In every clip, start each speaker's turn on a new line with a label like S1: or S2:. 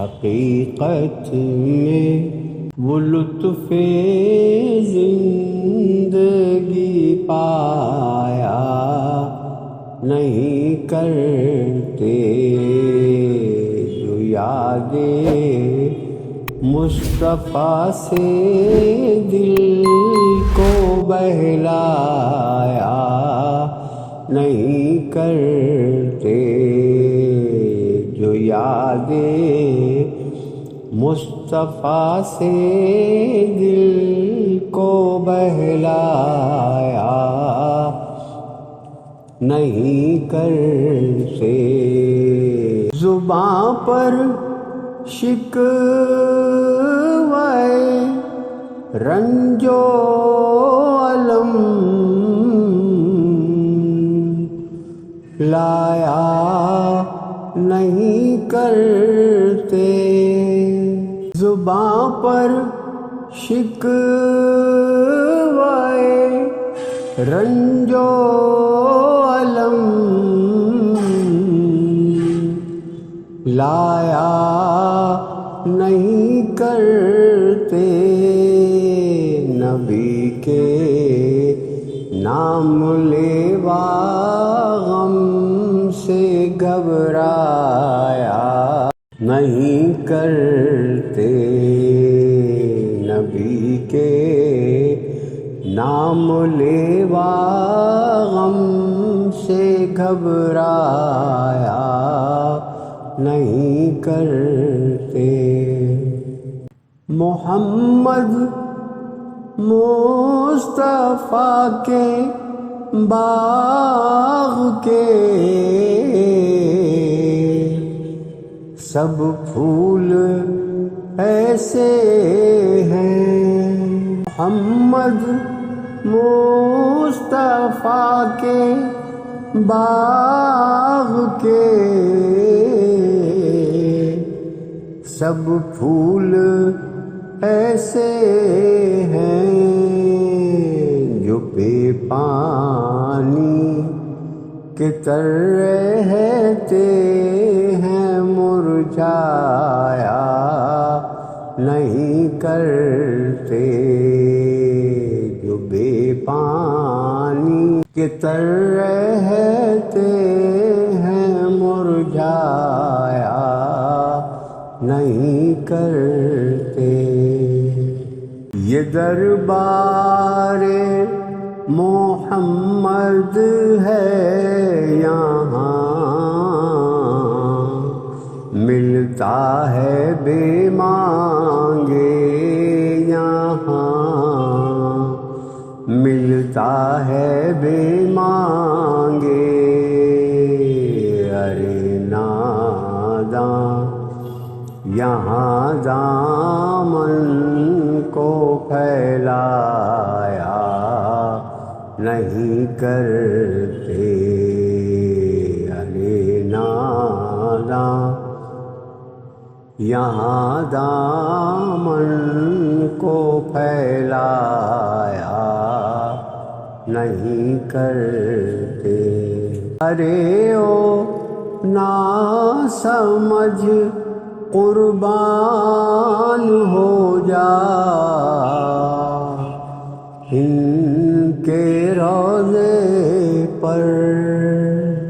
S1: حقیقت میں وہ لطف زندگی پایا نہیں کرتے جو یادیں مصطفیٰ سے دل کو بہلایا نہیں کرتے جو یادیں مصطفیٰ سے دل کو بہلایا نہیں کرتے زباں پر شکوے رنج و الم لایا نہیں کرتے زباں پر شکوے رنج و الم لایا نہیں کرتے نبی کے نام لیوا غم سے گھبرایا نہیں کرتے نبی کے نام لیوا غم سے گھبرایا نہیں کرتے محمد مصطفیٰ کے باغ کے سب پھول ایسے ہیں محمد مصطفیٰ کے باغ کے سب پھول ایسے ہیں جو بے پانی کے تر رہتے ہیں مرجھایا نہیں کرتے جو بے پانی کے تر رہتے ہیں مرجھایا نہیں کرتے یہ دربار محمد ہے یہاں ملتا ہے بے مانگے یہاں ملتا ہے بے مانگے ارے ناداں یہاں دامن کو پھیلایا نہیں کرتے ارے ناداں یہاں دامن کو پھیلایا نہیں کرتے ارے او نا سمجھ قربان ہو جا ان کے روضے پر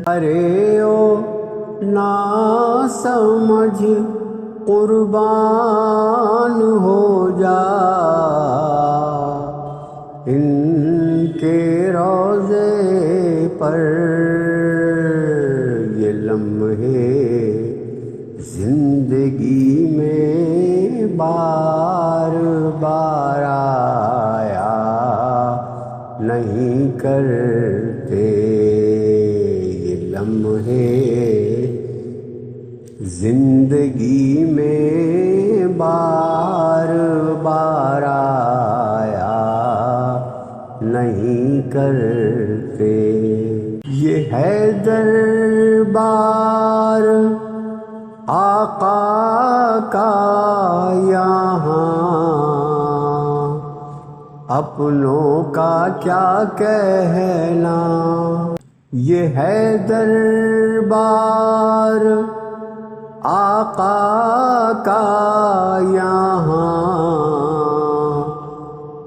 S1: ارے او نا سمجھ قربان ہو جا ان کے روضے پر یہ لمحے زندگی میں بار بار آیا نہیں کرتے یہ لمحے زندگی میں بار بار آیا نہیں کرتے یہ ہے دربار آقا کا یہاں اپنوں کا کیا کہنا یہ ہے دربار آقا کا یہاں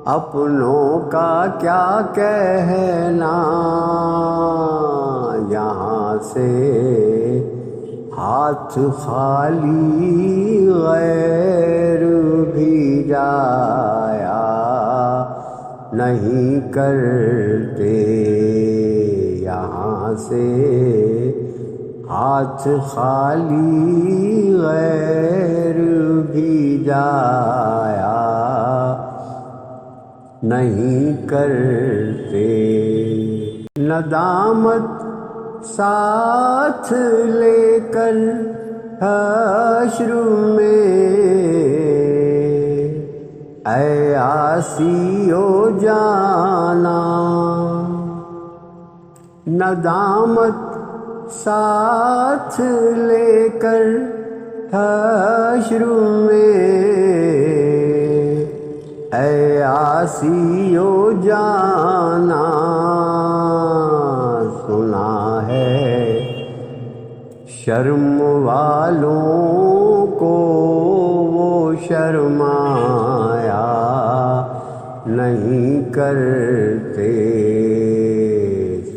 S1: اپنوں کا کیا کہنا، یہاں سے ہاتھ خالی غیر بھی جایا نہیں کرتے، یہاں سے ہاتھ خالی غیر بھی جایا نہیں کرتے، ندامت ساتھ لے کر حشر میں اے آسیو جانا، ندامت ساتھ لے کر حشر میں اے آسیو جانا، سنا ہے شرم والوں کو وہ شرمایا نہیں کرتے،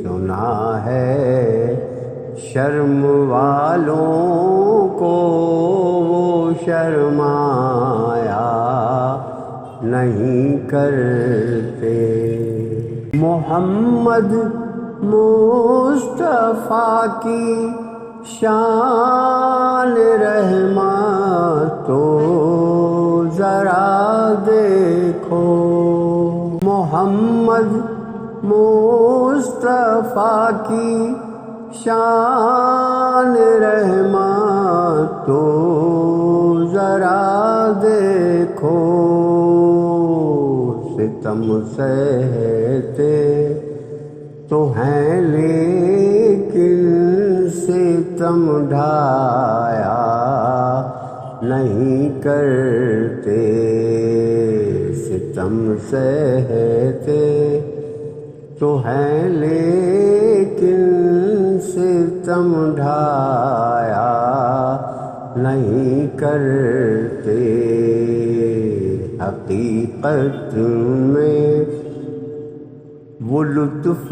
S1: سنا ہے شرم والوں کو وہ شرمایا نہیں کرتے، محمد مصطفیٰ کی شان رحمت تو ذرا دیکھو، محمد مصطفیٰ کی شان رحمت تو ذرا دیکھو، ستم سہتے تو ہیں لیکن ستم ڈھایا نہیں کرتے، ستم سہتے تو ہیں لیکن ستم ڈھایا نہیں کرتے، حقیقت میں وہ لطف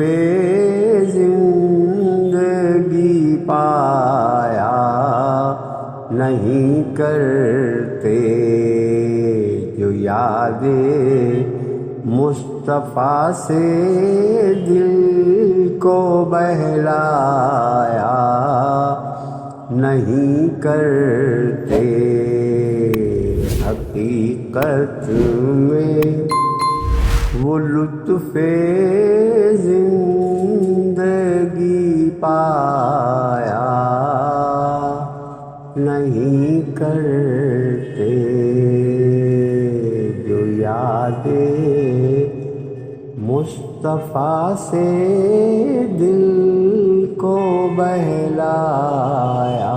S1: زندگی پایا نہیں کرتے، جو یاد مصطفیٰ سے دل کو بہلایا نہیں کرتے، حقیقت میں وہ لطف زندگی پایا نہیں کرتے، جو یاد مصطفیٰ سے دل کو بہلایا